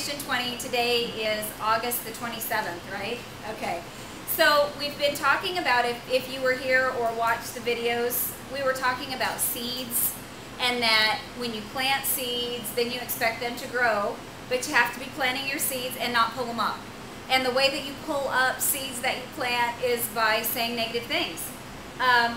Generation 20. Today is August the 27th, right? Okay. So we've been talking about, if you were here or watched the videos, we were talking about seeds, and that when you plant seeds, then you expect them to grow, but you have to be planting your seeds and not pull them up. And the way that you pull up seeds that you plant is by saying negative things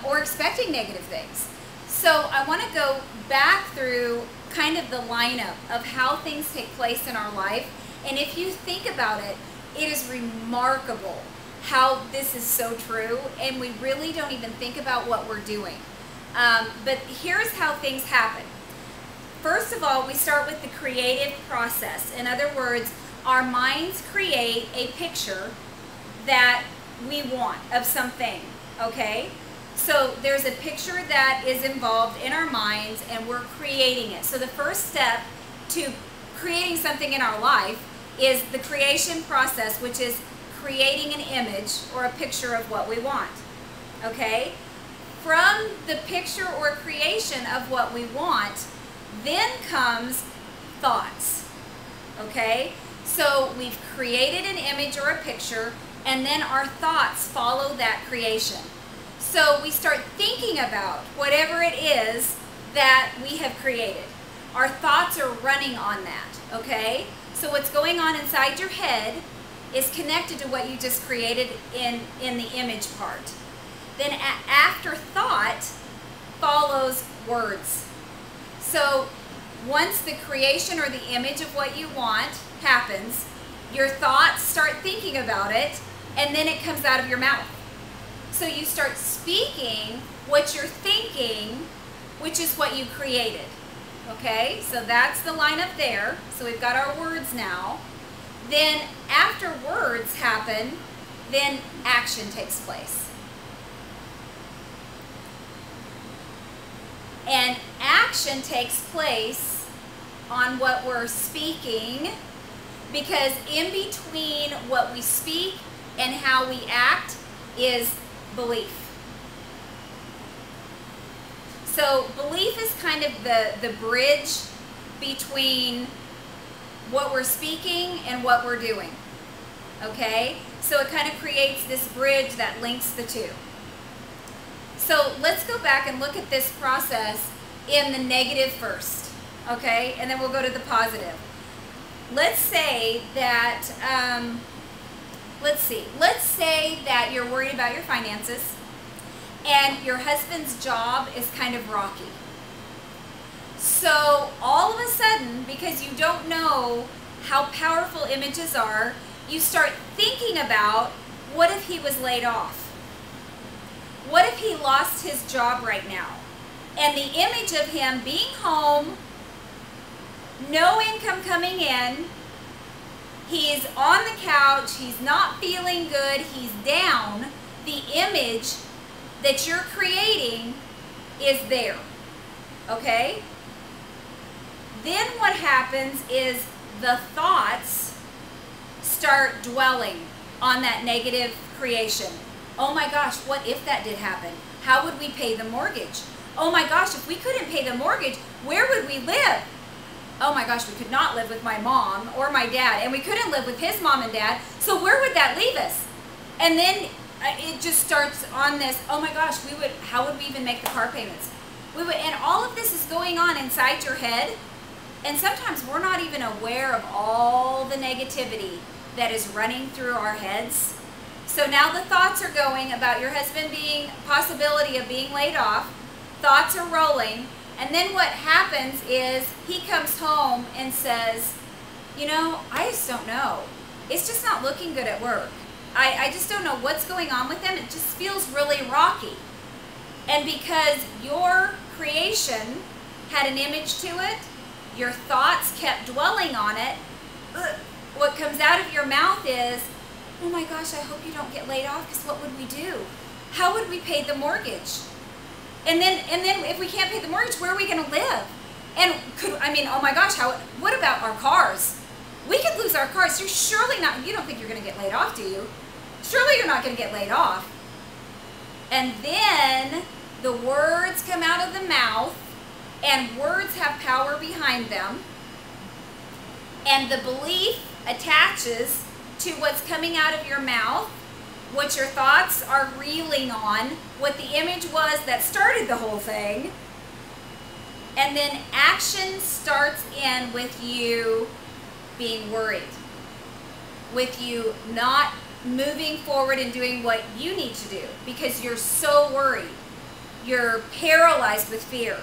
or expecting negative things. So I want to go back through kind of the lineup of how things take place in our life. And if you think about it, it is remarkable how this is so true, and we really don't even think about what we're doing. But here's how things happen. First of all, we start with the creative process. In other words, our minds create a picture that we want of something, okay? So there's a picture that is involved in our minds, and we're creating it. So the first step to creating something in our life is the creation process, which is creating an image or a picture of what we want, okay? From the picture or creation of what we want, then comes thoughts, okay? So we've created an image or a picture, and then our thoughts follow that creation. So we start thinking about whatever it is that we have created. Our thoughts are running on that, okay? So what's going on inside your head is connected to what you just created in the image part. Then after thought follows words. So once the creation or the image of what you want happens, your thoughts start thinking about it, and then it comes out of your mouth. So you start speaking what you're thinking, which is what you created. Okay, so that's the lineup there. So we've got our words now. Then after words happen, then action takes place. And action takes place on what we're speaking, because in between what we speak and how we act is belief. So belief is kind of the bridge between what we're speaking and what we're doing, okay? So it kind of creates this bridge that links the two. So let's go back and look at this process in the negative first, okay? And then we'll go to the positive. Let's say that, let's say that you're worried about your finances and your husband's job is kind of rocky. So all of a sudden, because you don't know how powerful images are, you start thinking about, what if he was laid off? What if he lost his job right now? And the image of him being home, no income coming in, he's on the couch, he's not feeling good, he's down, the image that you're creating is there, okay? Then what happens is the thoughts start dwelling on that negative creation. Oh my gosh, what if that did happen? How would we pay the mortgage? Oh my gosh, if we couldn't pay the mortgage, where would we live? Oh my gosh, we could not live with my mom or my dad, and we couldn't live with his mom and dad, so where would that leave us? And then it just starts on this, oh my gosh, how would we even make the car payments? And all of this is going on inside your head, and sometimes we're not even aware of all the negativity that is running through our heads. So now the thoughts are going about your husband being, possibility of being laid off, thoughts are rolling, and then what happens is he comes home and says, you know, I just don't know. It's just not looking good at work. I just don't know what's going on with him. It just feels really rocky. And because your creation had an image to it, your thoughts kept dwelling on it, what comes out of your mouth is, oh my gosh, I hope you don't get laid off, because what would we do? How would we pay the mortgage? And then if we can't pay the mortgage, where are we going to live? And oh my gosh, what about our cars? We could lose our cars. You're surely not, you don't think you're going to get laid off, do you? Surely you're not going to get laid off. And then the words come out of the mouth, and words have power behind them. And the belief attaches to what's coming out of your mouth, what your thoughts are reeling on, what the image was that started the whole thing. And then action starts in with you being worried, with you not moving forward and doing what you need to do because you're so worried. You're paralyzed with fear.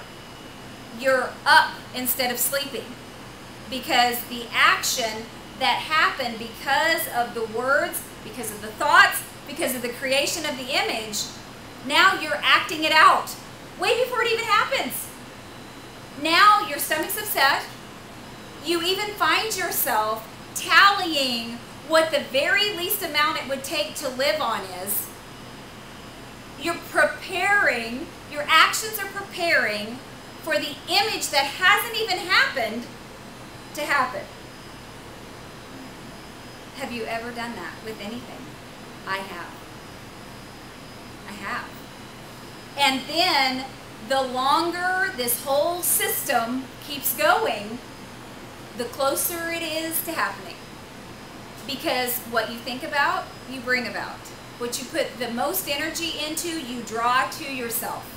You're up instead of sleeping because the action that happened because of the words, because of the thoughts, because of the creation of the image, now you're acting it out way before it even happens. Now your stomach's upset. You even find yourself tallying what the very least amount it would take to live on is. You're preparing, your actions are preparing for the image that hasn't even happened to happen. Have you ever done that with anything? I have. I have. And then the longer this whole system keeps going, the closer it is to happening. Because what you think about, you bring about. What you put the most energy into, you draw to yourself.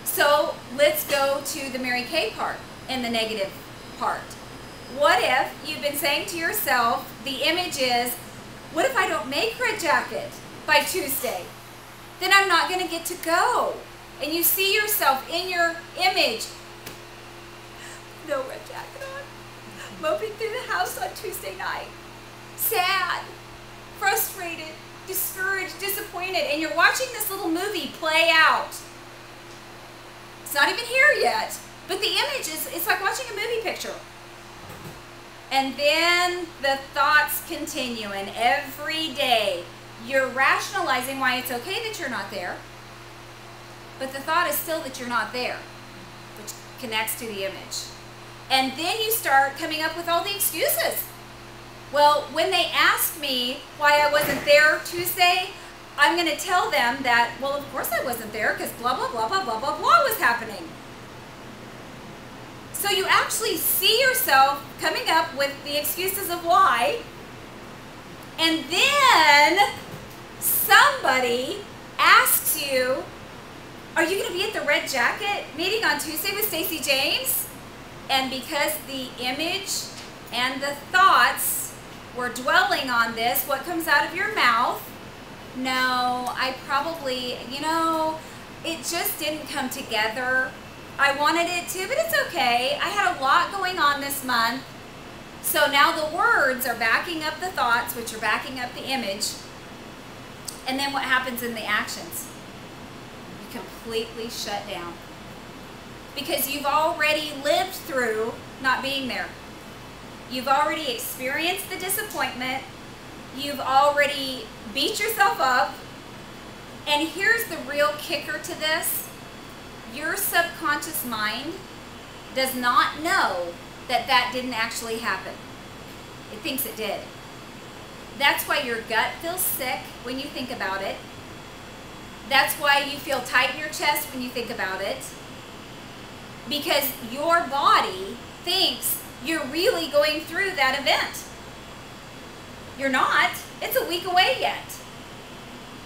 So let's go to the Mary Kay part and the negative part. What if you've been saying to yourself, the image is, what if I don't make Red Jacket by Tuesday? Then I'm not going to get to go. And you see yourself in your image, no Red Jacket on, moping through the house on Tuesday night. Sad, frustrated, discouraged, disappointed, and you're watching this little movie play out. It's not even here yet, but the image is, it's like watching a movie picture. And then the thoughts continue, and every day you're rationalizing why it's okay that you're not there, but the thought is still that you're not there, which connects to the image. And then you start coming up with all the excuses. Well, when they ask me why I wasn't there Tuesday, I'm going to tell them that, well, of course I wasn't there because blah, blah, blah, blah, blah, blah, blah was happening. So you actually see yourself coming up with the excuses of why, and then somebody asks you, are you going to be at the Red Jacket meeting on Tuesday with Stacey James? And because the image and the thoughts were dwelling on this, what comes out of your mouth? No, I probably, you know, it just didn't come together. I wanted it to, but it's okay. I had a lot going on this month. So now the words are backing up the thoughts, which are backing up the image. And then what happens in the actions? You completely shut down. Because you've already lived through not being there. You've already experienced the disappointment. You've already beat yourself up. And here's the real kicker to this. Your subconscious mind does not know that that didn't actually happen. It thinks it did. That's why your gut feels sick when you think about it. That's why you feel tight in your chest when you think about it. Because your body thinks you're really going through that event. You're not. It's a week away yet.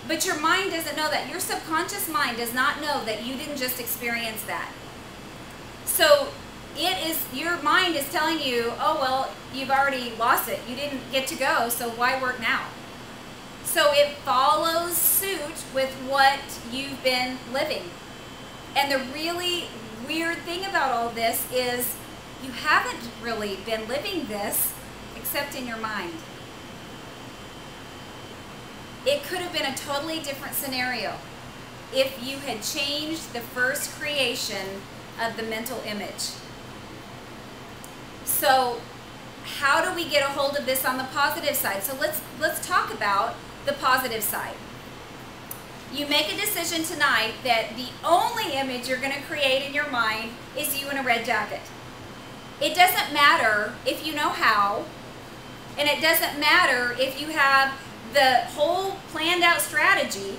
But your mind doesn't know that. Your subconscious mind does not know that you didn't just experience that. So your mind is telling you, oh, well, you've already lost it. You didn't get to go, so why work now? So it follows suit with what you've been living. And the really weird thing about all this is you haven't really been living this except in your mind. It could have been a totally different scenario if you had changed the first creation of the mental image. So how do we get a hold of this on the positive side? So let's talk about the positive side. You make a decision tonight that the only image you're going to create in your mind is you in a red jacket. It doesn't matter if you know how, and it doesn't matter if you have the whole planned out strategy,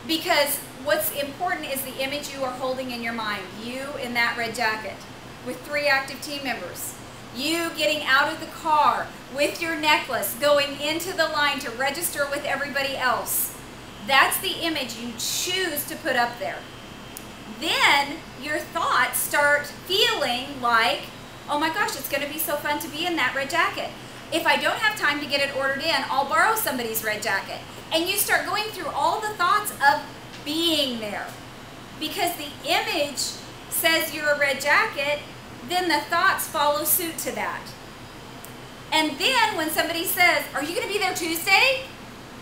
because what's important is the image you are holding in your mind, you in that red jacket with 3 active team members. You getting out of the car with your necklace, going into the line to register with everybody else. That's the image you choose to put up there. Then your thoughts start feeling like, oh my gosh, it's going to be so fun to be in that red jacket. If I don't have time to get it ordered in, I'll borrow somebody's red jacket. And you start going through all the thoughts of being there. Because the image says you're a red jacket, then the thoughts follow suit to that. And then when somebody says, are you going to be there Tuesday?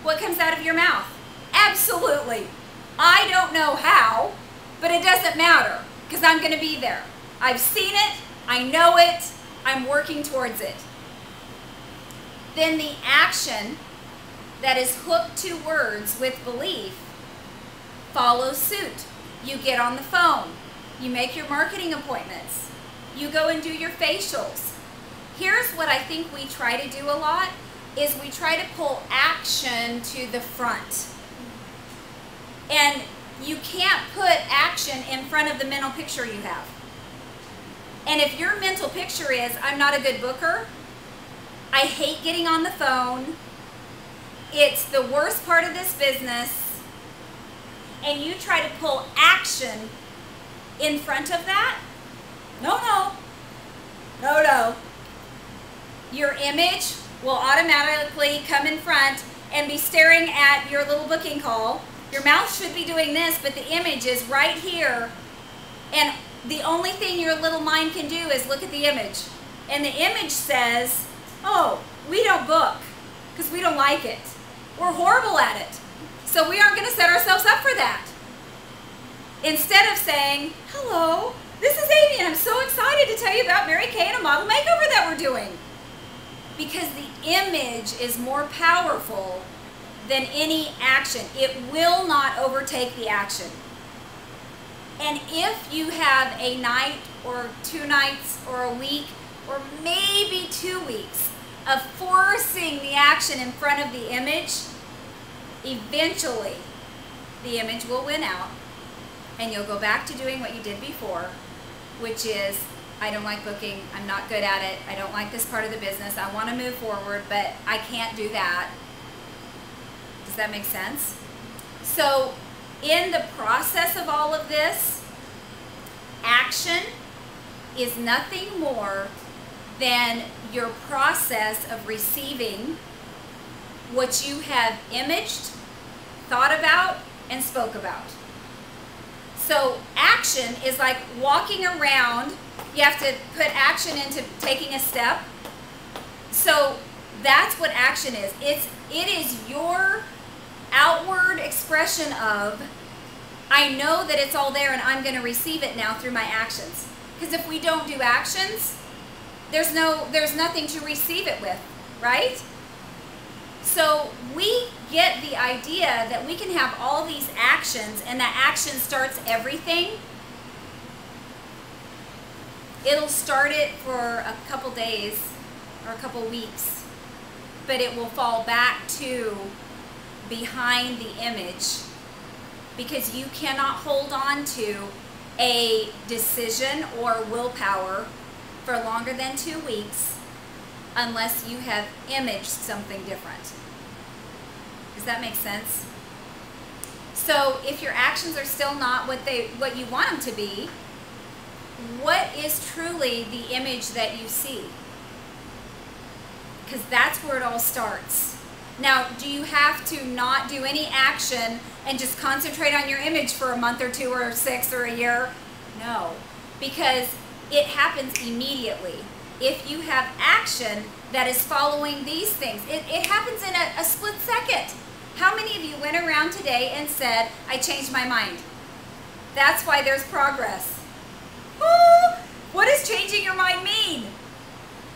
What comes out of your mouth? Absolutely. I don't know how, but it doesn't matter because I'm going to be there. I've seen it. I know it. I'm working towards it. Then the action that is hooked to words with belief follows suit. You get on the phone. You make your marketing appointments. You go and do your facials. Here's what I think we try to do a lot is we try to pull action to the front. And you can't put action in front of the mental picture you have. And if your mental picture is, I'm not a good booker, I hate getting on the phone, it's the worst part of this business, and you try to pull action in front of that, no. Your image will automatically come in front and be staring at your little booking call. Your mouth should be doing this, but the image is right here. And the only thing your little mind can do is look at the image. And the image says, oh, we don't book because we don't like it. We're horrible at it. So we aren't going to set ourselves up for that. Instead of saying, hello, this is Amy and I'm so excited to tell you about Mary Kay and a model makeover that we're doing. Because the image is more powerful than any action. It will not overtake the action. And if you have a night or 2 nights or a week or maybe 2 weeks of forcing the action in front of the image, eventually the image will win out and you'll go back to doing what you did before, which is, I don't like booking, I'm not good at it, I don't like this part of the business, I want to move forward, but I can't do that. Does that make sense? So in the process of all of this, action is nothing more than your process of receiving what you have imaged, thought about, and spoke about. So action is like walking around. You have to put action into taking a step. So that's what action is. It is your outward expression of, I know that it's all there and I'm going to receive it now through my actions. Because if we don't do actions, there's nothing to receive it with, right? So we get the idea that we can have all these actions and that action starts everything. It'll start it for a couple days or a couple weeks, but it will fall back to behind the image because you cannot hold on to a decision or willpower for longer than 2 weeks unless you have imaged something different. Does that make sense? So if your actions are still not what you want them to be, what is truly the image that you see? Because that's where it all starts. Now, do you have to not do any action and just concentrate on your image for a month or 2 or 6 or a year? No, because it happens immediately. If you have action that is following these things, it happens in a split second. How many of you went around today and said, I changed my mind? That's why there's progress. Oh, what does changing your mind mean?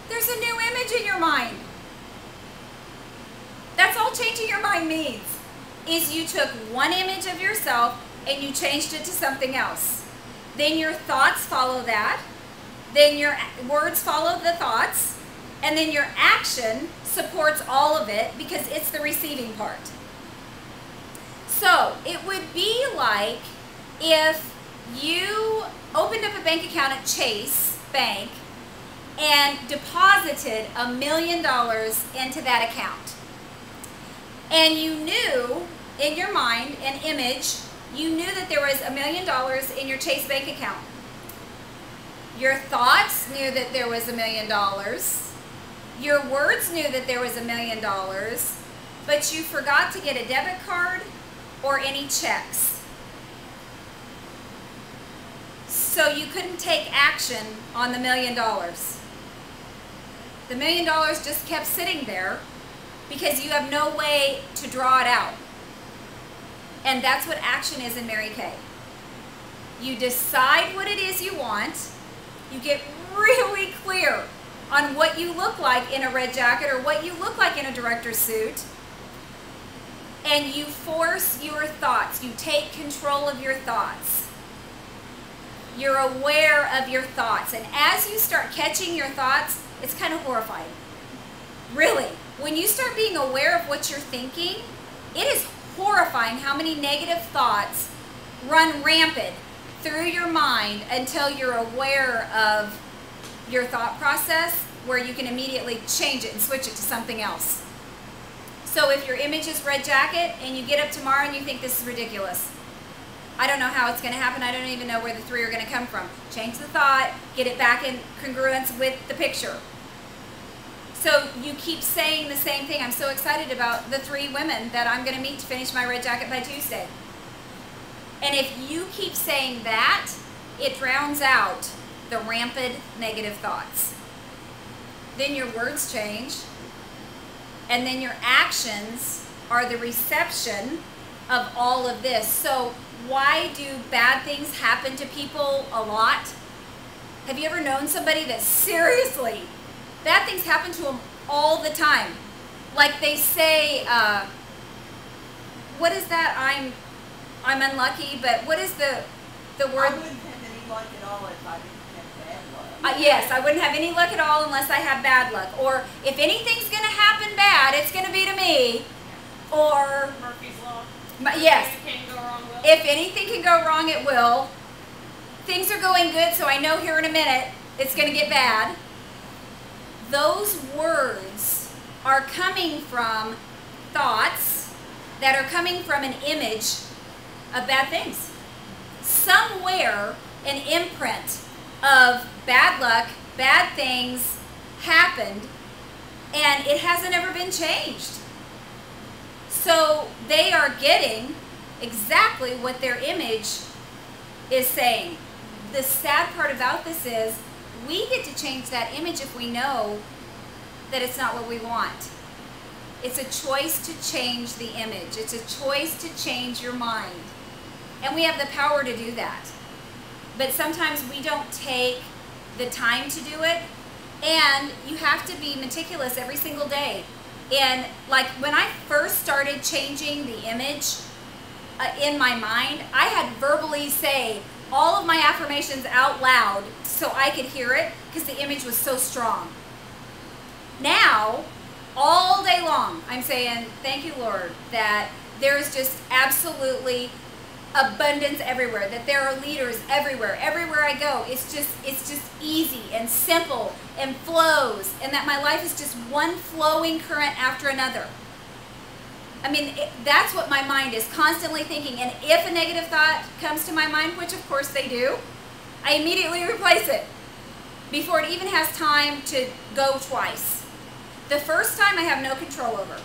There's a new image in your mind. That's all changing your mind means, is you took one image of yourself and you changed it to something else. Then your thoughts follow that. Then your words follow the thoughts. And then your action supports all of it because it's the receiving part. So it would be like if you opened up a bank account at Chase Bank and deposited $1 million into that account. And you knew in your mind, an image, you knew that there was $1 million in your Chase bank account. Your thoughts knew that there was $1 million. Your words knew that there was $1 million, but you forgot to get a debit card or any checks. So you couldn't take action on the $1 million. The $1 million just kept sitting there because you have no way to draw it out. And that's what action is in Mary Kay. You decide what it is you want. You get really clear on what you look like in a red jacket or what you look like in a director's suit. And you force your thoughts. You take control of your thoughts. You're aware of your thoughts. And as you start catching your thoughts, it's kind of horrifying. Really. When you start being aware of what you're thinking, it is horrifying how many negative thoughts run rampant through your mind until you're aware of your thought process, where you can immediately change it and switch it to something else. So if your image is red jacket and you get up tomorrow and you think this is ridiculous, I don't know how it's going to happen, I don't even know where the three are going to come from. Change the thought, get it back in congruence with the picture. So you keep saying the same thing. I'm so excited about the 3 women that I'm going to meet to finish my red jacket by Tuesday. And if you keep saying that, it drowns out the rampant negative thoughts. Then your words change, and then your actions are the reception of all of this. So why do bad things happen to people a lot? Have you ever known somebody that seriously, bad things happen to them all the time? Like they say, what is that? I'm unlucky, but what is the word? I wouldn't have any luck at all if I didn't have bad luck. Yes, I wouldn't have any luck at all unless I have bad luck. Or if anything's going to happen bad, it's going to be to me. Or Murphy's Law. Yes. If anything can go wrong, If anything can go wrong, will. it will. Things are going good, so I know here in a minute it's going to get bad. Those words are coming from thoughts that are coming from an image of bad things. Somewhere an imprint of bad luck, bad things happened, and it hasn't ever been changed. So they are getting exactly what their image is saying. The sad part about this is we get to change that image if we know that it's not what we want. It's a choice to change the image. It's a choice to change your mind. And we have the power to do that. But sometimes we don't take the time to do it. And you have to be meticulous every single day. And like when I first started changing the image in my mind, I had verbally say all of my affirmations out loud so I could hear it because the image was so strong. Now, all day long, I'm saying, thank you, Lord, that there is just absolutely abundance everywhere, that there are leaders everywhere. Everywhere I go, it's just easy and simple and flows, and that my life is just one flowing current after another. I mean, that's what my mind is constantly thinking. And if a negative thought comes to my mind, which of course they do, I immediately replace it before it even has time to go twice. The first time I have no control over,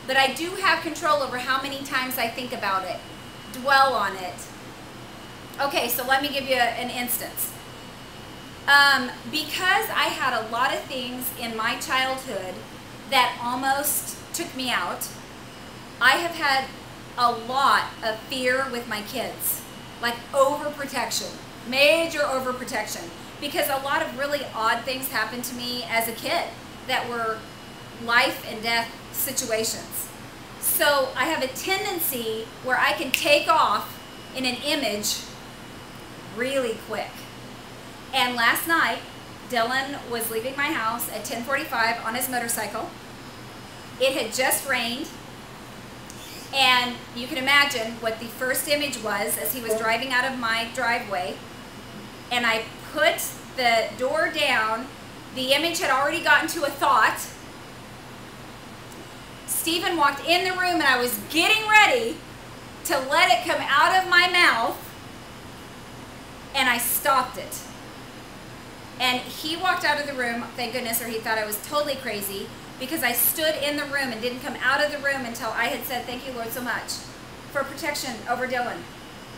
but I do have control over how many times I think about it, dwell on it. Okay, so let me give you an instance. Because I had a lot of things in my childhood that almost took me out, I have had a lot of fear with my kids, like overprotection, major overprotection, because a lot of really odd things happened to me as a kid that were life and death situations. So I have a tendency where I can take off in an image really quick. And last night, Dylan was leaving my house at 10:45 on his motorcycle. It had just rained. And you can imagine what the first image was as he was driving out of my driveway. And I put the door down, The image had already gotten to a thought. Stephen walked in the room and I was getting ready to let it come out of my mouth, and I stopped it. And he walked out of the room, thank goodness, or he thought I was totally crazy, because I stood in the room and didn't come out of the room until I had said, thank you, Lord, so much for protection over Dylan.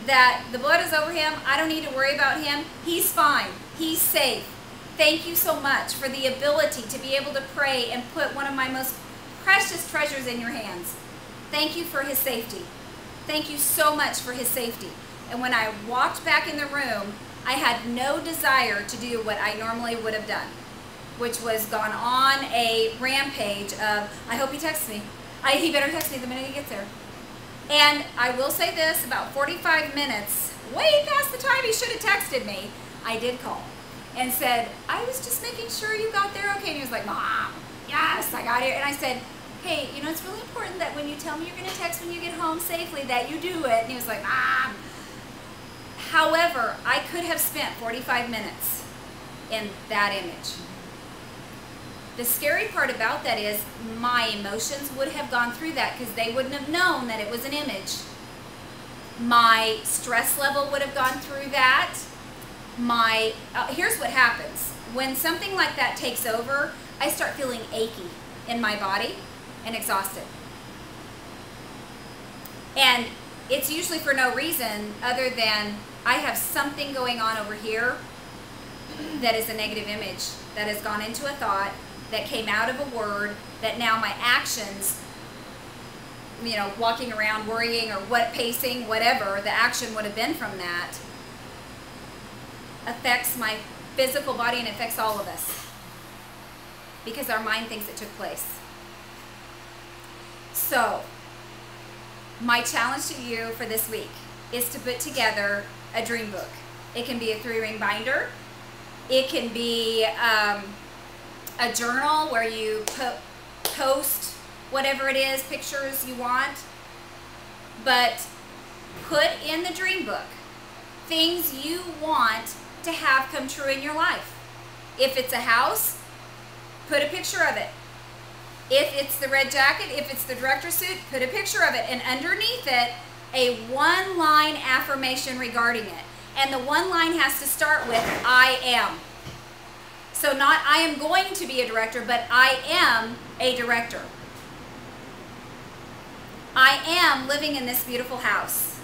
That the blood is over him. I don't need to worry about him. He's fine. He's safe. Thank you so much for the ability to be able to pray and put one of my most precious treasures in your hands. Thank you for his safety. Thank you so much for his safety. And when I walked back in the room, I had no desire to do what I normally would have done, which was gone on a rampage of, I hope he texts me. He better text me the minute he gets there. And I will say this, about 45 minutes, way past the time he should have texted me, I did call and said, I was just making sure you got there okay. And he was like, Mom, yes, I got here. And I said, hey, you know, it's really important that when you tell me you're going to text when you get home safely, that you do it. And he was like, Mom. However, I could have spent 45 minutes in that image. The scary part about that is my emotions would have gone through that because they wouldn't have known that it was an image. My stress level would have gone through that. Here's what happens. When something like that takes over, I start feeling achy in my body and exhausted. And it's usually for no reason other than I have something going on over here that is a negative image that has gone into a thought, that came out of a word, that now my actions, you know, walking around worrying or pacing, whatever the action would have been from that, affects my physical body and affects all of us because our mind thinks it took place. So, my challenge to you for this week is to put together a dream book. It can be a 3-ring binder. It can be a journal where you post whatever it is, pictures you want. But put in the dream book things you want to have come true in your life. If it's a house, put a picture of it. If it's the red jacket, if it's the director's suit, put a picture of it. And underneath it, a 1-line affirmation regarding it. And the 1 line has to start with, I am. So not I am going to be a director, but I am a director. I am living in this beautiful house.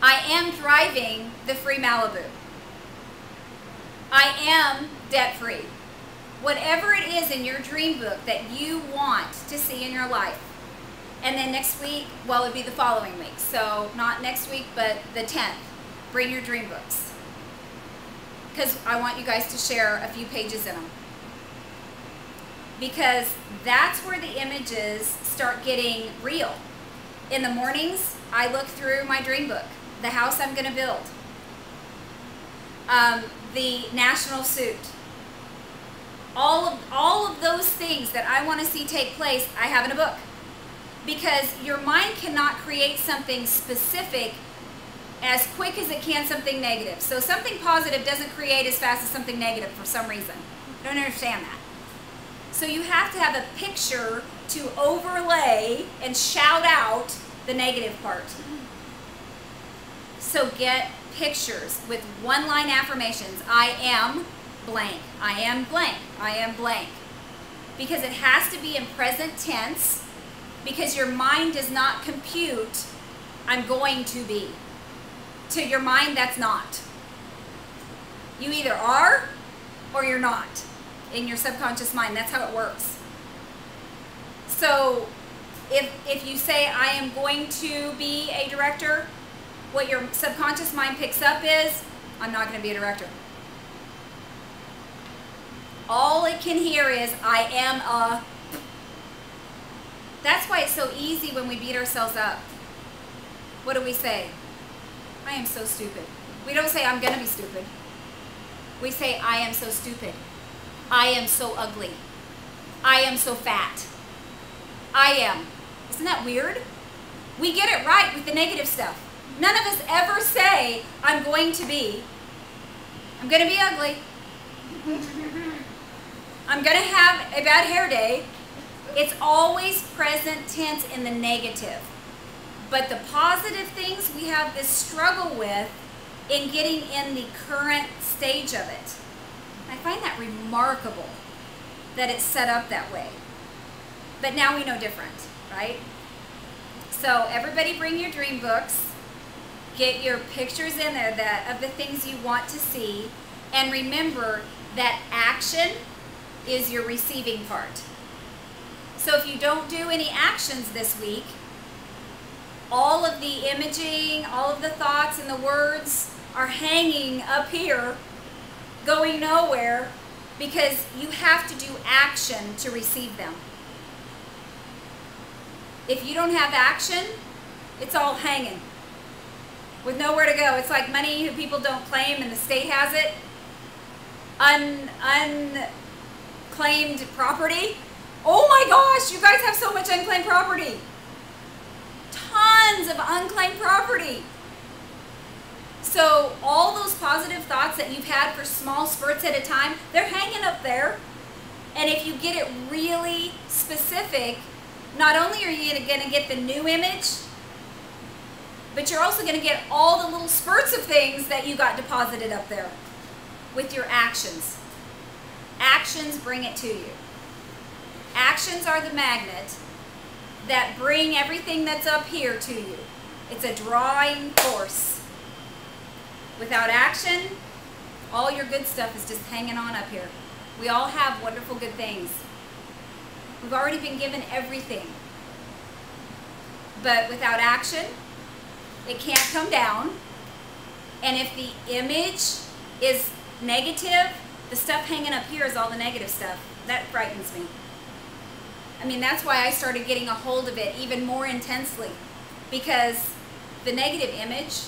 I am driving the free Malibu. I am debt-free. Whatever it is in your dream book that you want to see in your life. And then next week, well, it would be the following week. So not next week, but the 10th. Bring your dream books. Because I want you guys to share a few pages in them. Because that's where the images start getting real. In the mornings, I look through my dream book. The house I'm going to build. The national suit. All of those things that I want to see take place, I have in a book. Because your mind cannot create something specific as quick as it can something negative. So something positive doesn't create as fast as something negative for some reason. I don't understand that. So you have to have a picture to overlay and shout out the negative part. So get pictures with 1-line affirmations. I am blank. I am blank. I am blank. Because it has to be in present tense, because your mind does not compute, I'm going to be. To your mind, that's not. You either are or you're not. In your subconscious mind, that's how it works. So if you say, I am going to be a director, what your subconscious mind picks up is, I'm not going to be a director. All it can hear is, I am a. That's why it's so easy when we beat ourselves up. What do we say? I am so stupid. We don't say, I'm going to be stupid. We say, I am so stupid. I am so ugly. I am so fat. I am. Isn't that weird? We get it right with the negative stuff. None of us ever say, I'm going to be ugly. I'm going to have a bad hair day. It's always present tense in the negative. But the positive things we have this struggle with in getting in the current stage of it. I find that remarkable that it's set up that way. But now we know different, right? So everybody bring your dream books. Get your pictures in there of the things you want to see. And remember that action is your receiving part. So if you don't do any actions this week, all of the imaging, all of the thoughts and the words are hanging up here, going nowhere, because you have to do action to receive them. If you don't have action, it's all hanging with nowhere to go. It's like money that people don't claim and the state has it. Unclaimed property. Oh my gosh, you guys have so much unclaimed property. Tons of unclaimed property. So all those positive thoughts that you've had for small spurts at a time, they're hanging up there. And if you get it really specific, not only are you going to get the new image, but you're also going to get all the little spurts of things that you got deposited up there with your actions. Actions bring it to you. Actions are the magnet that bring everything that's up here to you. It's a drawing force. Without action, all your good stuff is just hanging on up here. We all have wonderful good things. We've already been given everything. But without action, it can't come down. And if the image is negative, the stuff hanging up here is all the negative stuff. That frightens me. I mean, that's why I started getting a hold of it even more intensely. Because the negative image,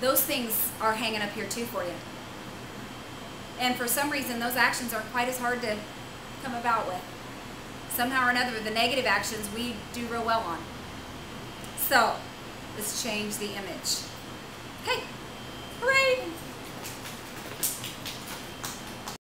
those things are hanging up here too for you. And for some reason, those actions aren't quite as hard to come about with. Somehow or another, the negative actions we do real well on. So, let's change the image. Okay, hooray!